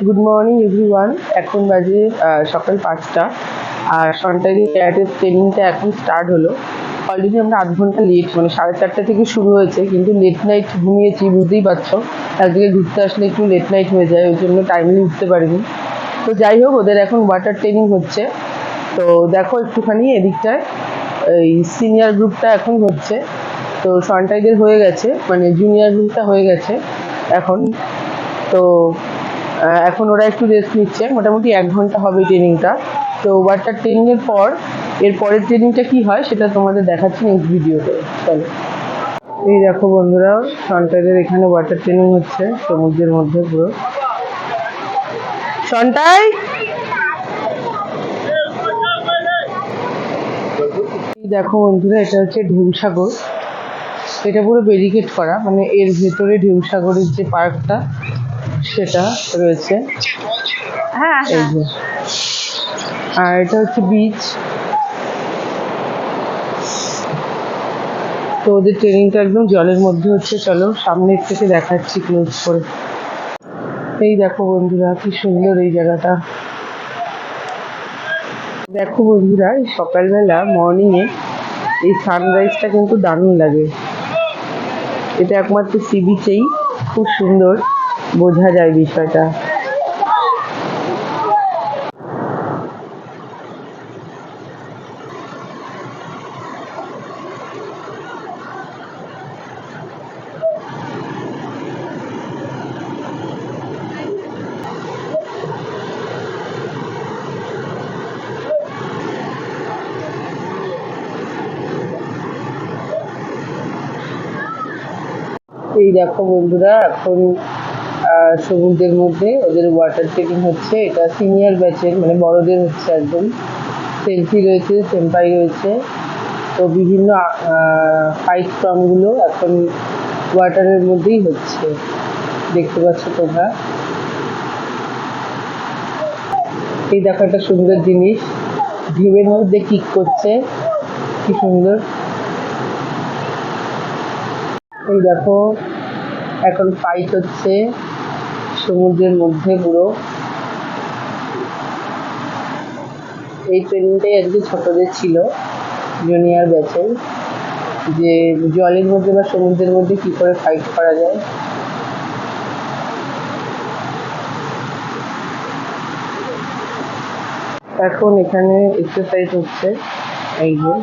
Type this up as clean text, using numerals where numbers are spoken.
Good morning everyone. এখন বাজে সকাল 5টা আর সন্টাইরি ক্যারাটের ট্রেনিংটা এখন স্টার্ট হলো। অলরেডি আমরা আধ ঘন্টা লেট, মানে 4:30 থেকে শুরু হয়েছে, কিন্তু লেট নাইট ঘুমিয়েছি, বুঝতেই পারছো। একদিকে ঘুরতে আসলে একটু লেট নাইট হয়ে যায়, ওই জন্য টাইমলি উঠতে পারিনি। তো যাই হোক, ওদের এখন ওয়াটার ট্রেনিং হচ্ছে। তো দেখো একটুখানি এদিকটায় এই সিনিয়র গ্রুপটা এখন হচ্ছে। তো সন্টাইদের হয়ে গেছে, মানে জুনিয়র গ্রুপটা হয়ে গেছে এখন। তো এখন ওরা একটু রেস্ট নিচ্ছে, মোটামুটি 1 ঘন্টা হবে ট্রেনিংটা। তো ওয়াটার ট্রেনিংয়ের পর এর পরের ট্রেনিংটা কি হয় সেটা তোমাদের দেখাচ্ছি নেক্সট ভিডিওতে। চলো, এই দেখো বন্ধুরা, সন্টাইদের এখানে ওয়াটার ট্রেনিং হচ্ছে সমুদ্রের মধ্যে পুরো। সন্টাই, দেখো বন্ধুরা, এটা হচ্ছে ঢেউসাগর। এটা পুরো ব্যারিকেড করা, মানে এর ভেতরে ঢেউসাগরের যে পার্কটা সেটা রয়েছে। হ্যাঁ এই হ্যাঁ যে, আর এটা হচ্ছে বিচ। তো ওদের ট্রেনিংটা একদম জলের মধ্যে হচ্ছে। চলো সামনের থেকে দেখাচ্ছি ক্লোজ করে। এই দেখো বন্ধুরা, কি সুন্দর এই জায়গাটা। দেখো বন্ধুরা, এই সকালবেলা মর্নিংয়ে এই সানরাইজটা কিন্তু দারুণ লাগে। এটা একমাত্র সি বিচেই খুব সুন্দর বোঝা যায় বিষয়টা। এই দেখো বন্ধুরা, এখন সমুদ্রের মধ্যে ওদের ওয়াটার ট্রেনিং হচ্ছে। এটা সিনিয়র ব্যাচের, মানে বড়দের হচ্ছে একদম। সেলফি রয়েছে, সেম্পাই রয়েছে। তো বিভিন্ন ফাইট ফর্মগুলো এখন ওয়াটারের মধ্যেই হচ্ছে, দেখতে পাচ্ছ তোমরা। এই দেখো একটা সুন্দর জিনিস, ঢেউয়ের মধ্যে কিক করছে, কি সুন্দর। এই দেখো, এখন ফাইট হচ্ছে সমুদ্রের মধ্যে পুরো। এই ট্রেনিংটাই আজকে ছোটদের ছিল, জুনিয়র ব্যাচের, যে জলের মধ্যে বা সমুদ্রের মধ্যে কি করে ফাইট করা যায়। এখন এখানে এক্সারসাইজ হচ্ছে, এই যে